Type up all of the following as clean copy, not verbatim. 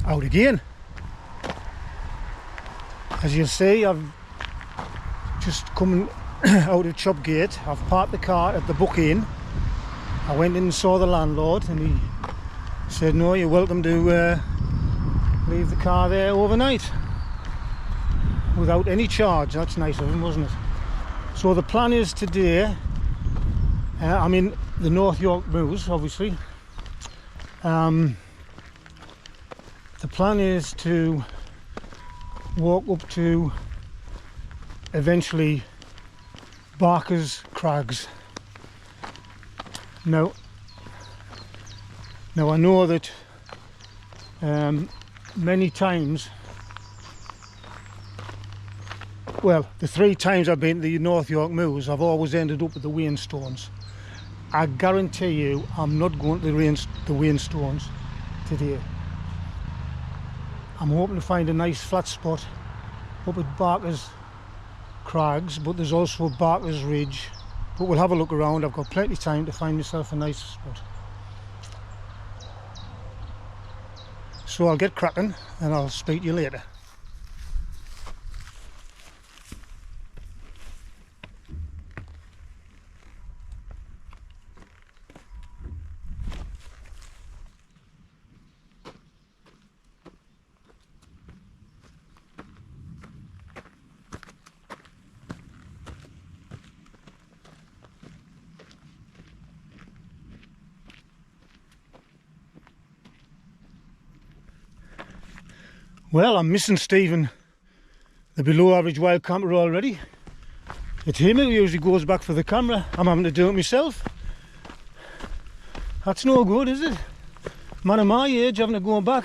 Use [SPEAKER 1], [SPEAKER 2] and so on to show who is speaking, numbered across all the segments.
[SPEAKER 1] out again. As you'll see, I've just come out of Chopgate. I've parked the car at the Book Inn. I went in and saw the landlord and he said, no, you're welcome to leave the car there overnight without any charge. That's nice of him, wasn't it? So the plan is today, I'm in the North Yorkshire Moors, obviously. The plan is to walk up to eventually Barker's Crags. Now I know that many times, well, the 3 times I've been to the North Yorkshire Moors, I've always ended up at the Wainstones. I guarantee you I'm not going to the Wainstones today. I'm hoping to find a nice flat spot up at Barker's Crags, but there's also Barker's Ridge. But we'll have a look around. I've got plenty of time to find myself a nice spot. So I'll get cracking and I'll speak to you later. Well, I'm missing Stephen, the below average wild camper, already. It's him who usually goes back for the camera. I'm having to do it myself. That's no good, is it? Man of my age having to go back.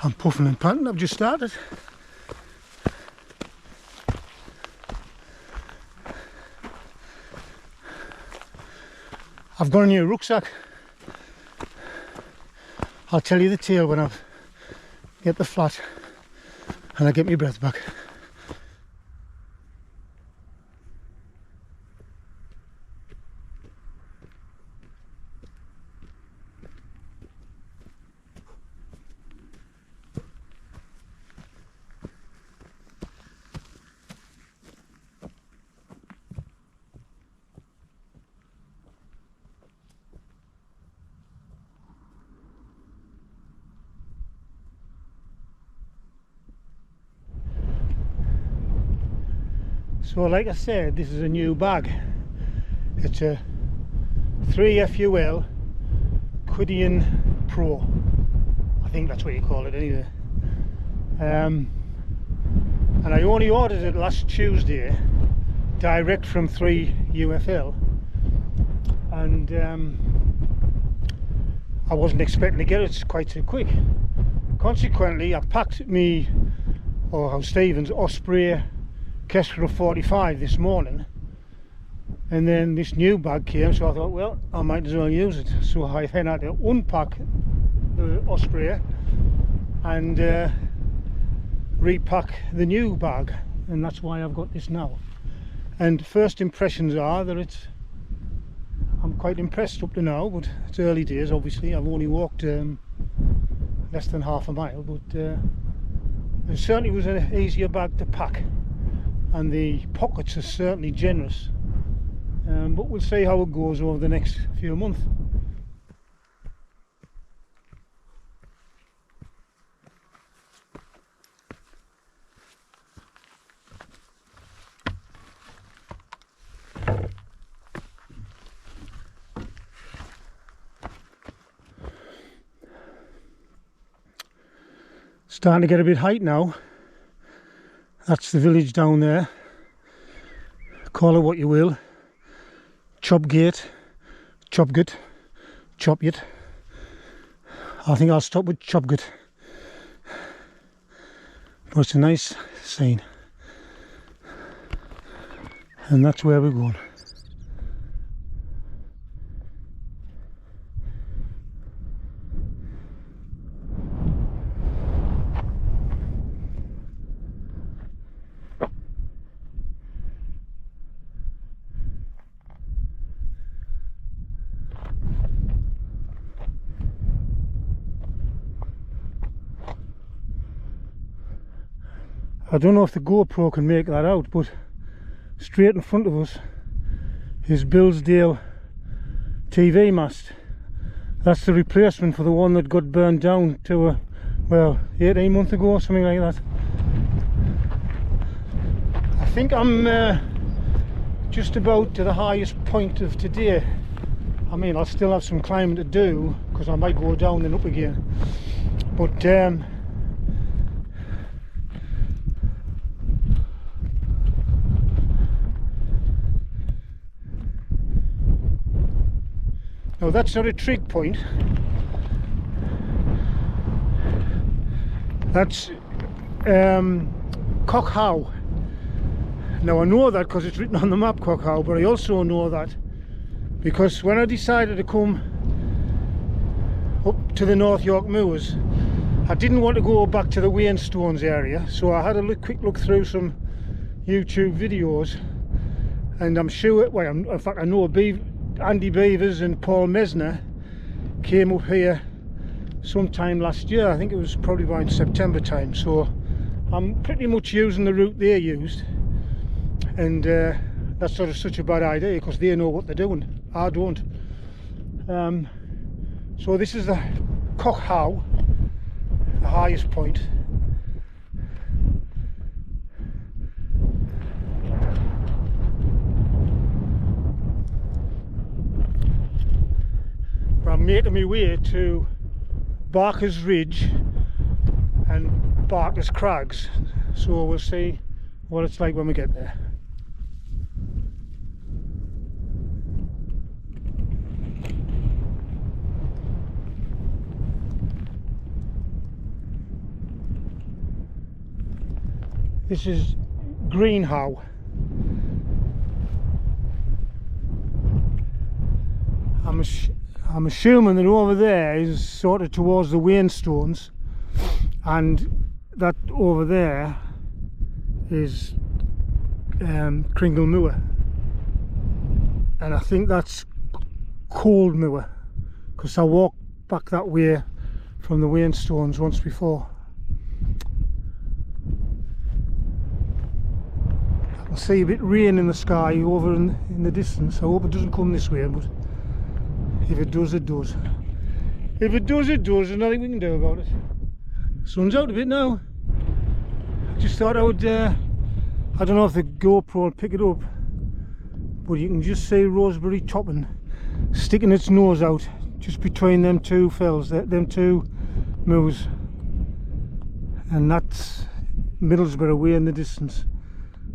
[SPEAKER 1] I'm puffing and panting, I've just started. I've got a new rucksack. I'll tell you the tale when I get the flat and I get my breath back. So like I said, this is a new bag. It's a 3FUL Quidian Pro. I think that's what you call it anyway. And I only ordered it last Tuesday, direct from 3UFL. And I wasn't expecting to get it quite so quick. Consequently, I packed me, or Stephen's Osprey Kestrel 45 this morning, and then this new bag came, so I thought, well, I might as well use it. So I then had to unpack the Osprey and repack the new bag, and that's why I've got this now. And first impressions are that I'm quite impressed up to now, but it's early days. Obviously I've only walked less than half a mile, but it certainly was an easier bag to pack. And the pockets are certainly generous, but we'll see how it goes over the next few months. Starting to get a bit height now. That's the village down there. Call it what you will. Chopgate, Chopgate. I think I'll stop with Chopgate. But it's a nice scene. And that's where we're going. I don't know if the GoPro can make that out, but straight in front of us is Billsdale TV mast. That's the replacement for the one that got burned down to well, 18 months ago or something like that. I think I'm just about to the highest point of today. I mean, I'll still have some climbing to do because I might go down and up again, but now that's not a trig point, that's Cock How. Now I know that because it's written on the map, Cock How, but I also know that because when I decided to come up to the North Yorkshire Moors, I didn't want to go back to the Wainstones area, so I had a quick look through some YouTube videos, and I'm sure, well, in fact I know Andy Beavers and Paul Mesner came up here sometime last year. I think it was probably around September time, so I'm pretty much using the route they used, and that's sort of such a bad idea because they know what they're doing, I don't. So this is the Cock How, the highest point. I'm making my way to Barker's Ridge and Barker's Crags, so we'll see what it's like when we get there. This is Green How. I'm assuming that over there is sort of towards the Wainstones, and that over there is Kringle Moor, and I think that's Cold Moor because I walked back that way from the Wainstones once before. I can see a bit of rain in the sky over in the distance. I hope it doesn't come this way, but if it does, it does. If it does, it does. There's nothing we can do about it. Sun's out a bit now. I just thought I would, I don't know if the GoPro will pick it up, but you can just see Rosebery Topping sticking its nose out just between them two fells, them two moors. And that's Middlesbrough way in the distance.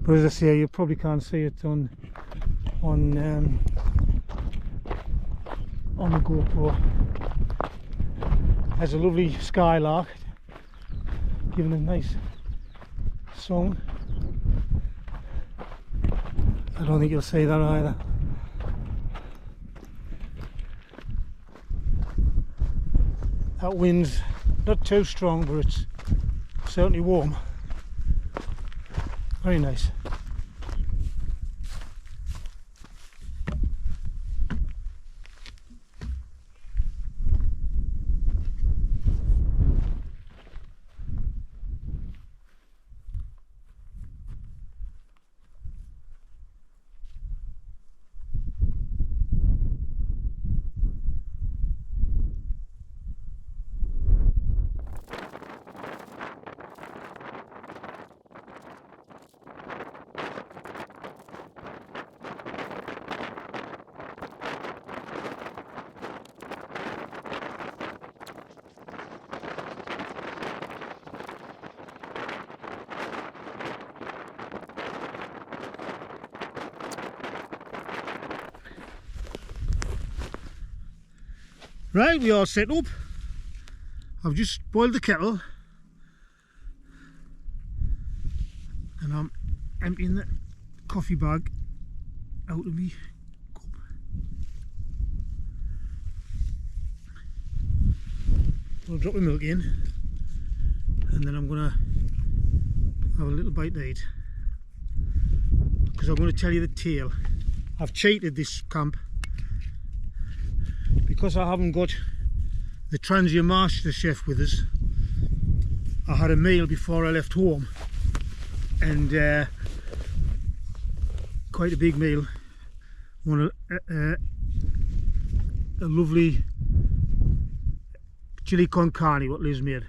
[SPEAKER 1] But as I say, you probably can't see it on the GoPro. There's a lovely skylark giving a nice song. I don't think you'll see that either. That wind's not too strong, but it's certainly warm. Very nice. Right, we are set up. I've just boiled the kettle and I'm emptying the coffee bag out of my cup. I'll drop the milk in and then I'm going to have a little bite to eat, because I'm going to tell you the tale. I've cheated this camp because I haven't got the Transia Master chef with us. I had a meal before I left home, and quite a big meal. One a lovely chili con carne what Liz made.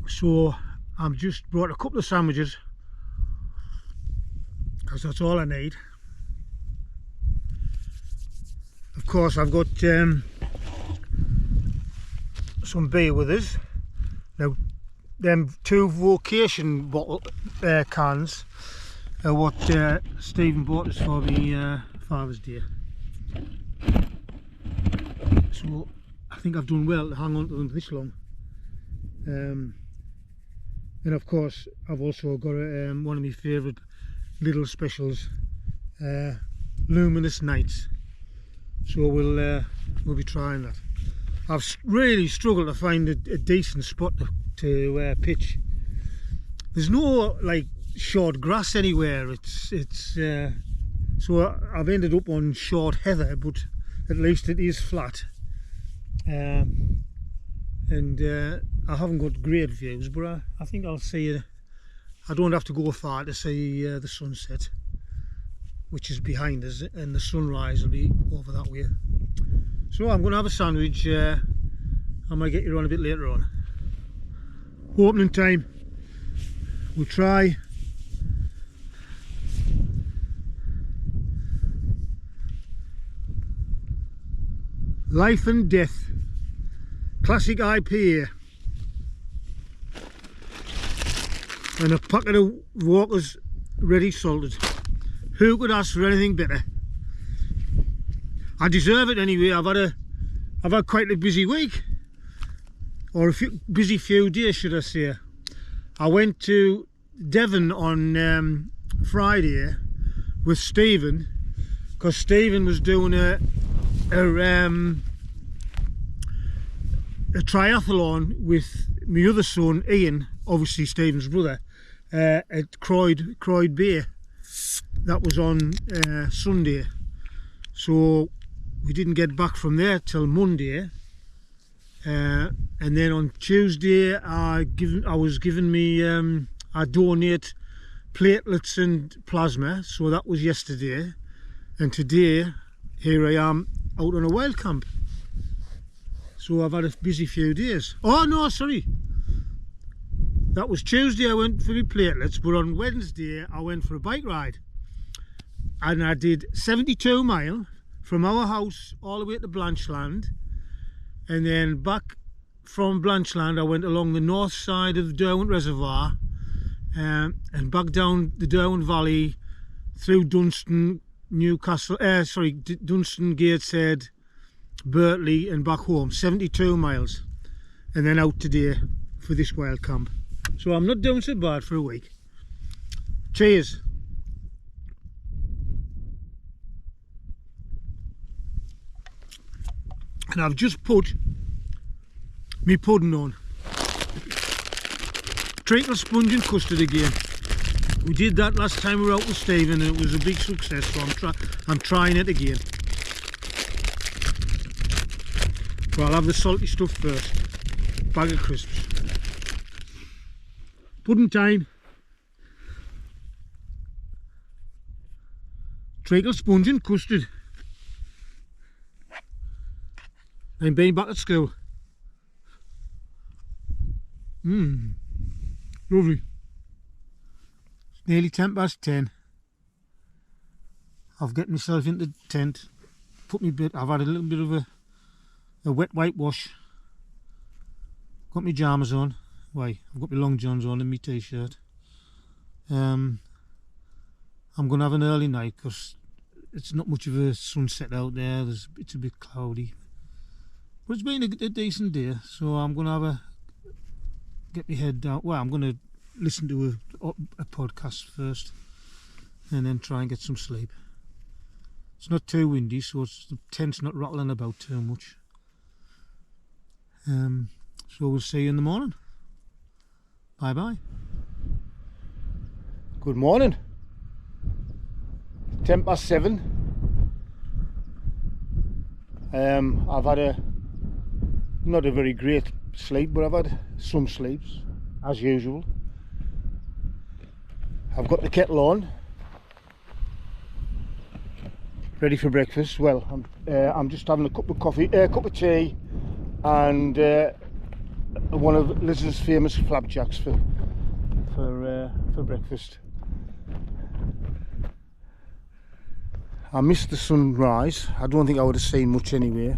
[SPEAKER 1] So I've just brought a couple of sandwiches because that's all I need. Of course I've got some beer with us. Now them 2 vocation bottle cans are what Stephen bought us for the Father's Day. So I think I've done well to hang on to them this long. And of course I've also got one of my favourite little specials, Luminous Nights. So we'll be trying that. I've really struggled to find a decent spot to pitch. There's no like short grass anywhere. So I've ended up on short heather, but at least it is flat. And I haven't got great views, but I think I'll see it. I don't have to go far to see the sunset, which is behind us, and the sunrise will be over that way. So I'm going to have a sandwich. I might get you on a bit later on. Opening time. We'll try. Life and Death Classic IPA. And a packet of Walker's Ready Salted. Who could ask for anything better? I deserve it anyway. I've had quite a busy week, or a busy few days, should I say. I went to Devon on Friday with Stephen, because Stephen was doing a triathlon with my other son Ian, obviously Stephen's brother, at Croyd Bay. That was on Sunday, so we didn't get back from there till Monday, and then on Tuesday I donate platelets and plasma, so that was yesterday, and today here I am out on a wild camp. So I've had a busy few days. Oh no, sorry, that was Tuesday I went for the platelets, but on Wednesday I went for a bike ride, and I did 72 miles from our house all the way to Blanchland, and then back from Blanchland I went along the north side of the Derwent Reservoir, and back down the Derwent Valley through Dunstan, Newcastle, Dunstan, Gateshead, Birtley, and back home. 72 miles, and then out today for this wild camp. So I'm not doing so bad for a week. Cheers. And I've just put me pudding on. Treacle sponge and custard again. We did that last time we were out with Stephen and it was a big success, so I'm trying it again. But I'll have the salty stuff first. Bag of crisps. Pudding time. Treacle sponge and custard. I'm being back at school. Lovely. It's nearly 10:10. I've got myself into the tent. I've had a little bit of a wet whitewash. Got my pyjamas on. Why? I've got my long johns on and my t-shirt. I'm going to have an early night because it's not much of a sunset out there. It's a bit cloudy. But it's been a decent day, so I'm going to get my head down. Well, I'm going to listen to a podcast first and then try and get some sleep. It's not too windy, so the tent's not rattling about too much. So we'll see you in the morning. Bye bye. Good morning. 7:10. I've had not a very great sleep, but I've had some sleeps as usual. I've got the kettle on, ready for breakfast. Well, I'm just having a cup of tea, and one of Liz's famous flapjacks for breakfast. I missed the sunrise. I don't think I would have seen much anyway.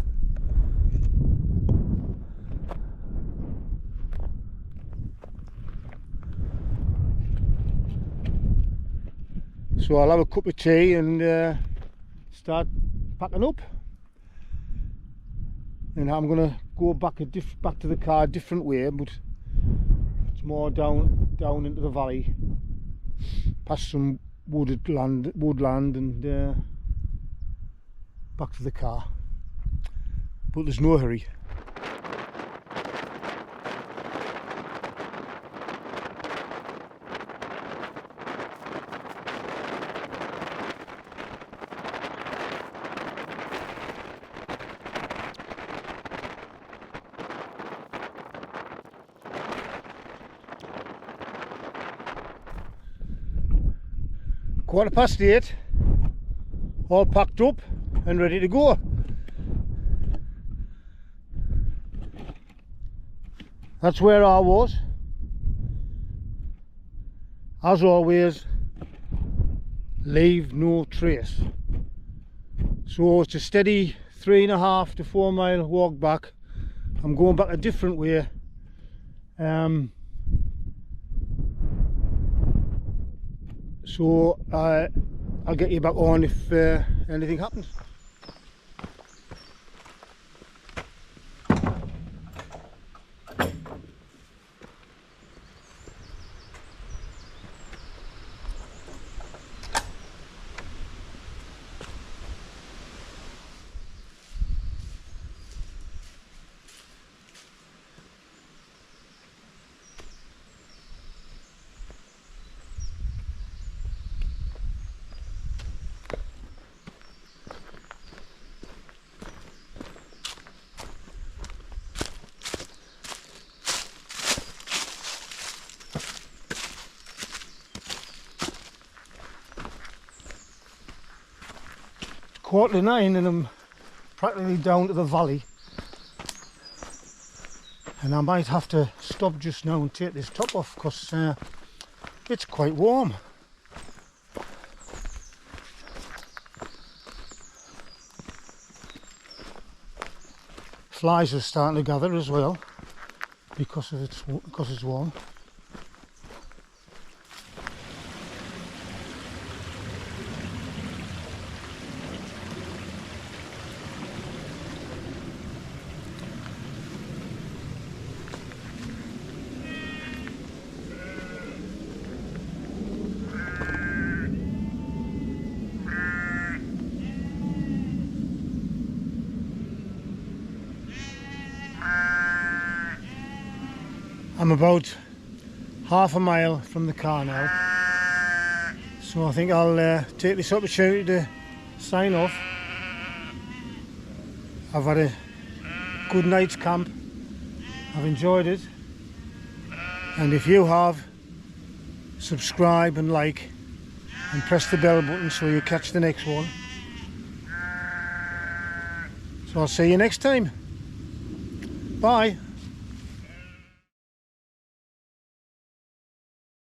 [SPEAKER 1] So I'll have a cup of tea and start packing up. And I'm gonna go back to the car a different way, but it's more down into the valley, past some woodland, and back to the car. But there's no hurry. (8:15), all packed up and ready to go. That's where I was. As always, leave no trace. So it's a steady 3.5 to 4 mile walk back. I'm going back a different way. So I'll get you back on if anything happens. Quarter to 9 and I'm practically down to the valley, and I might have to stop just now and take this top off because it's quite warm. Flies are starting to gather as well because it's warm. I'm about half a mile from the car now, so I think I'll take this opportunity to sign off. I've had a good night's camp, I've enjoyed it, and if you have, subscribe and like and press the bell button so you catch the next one. So I'll see you next time. Bye.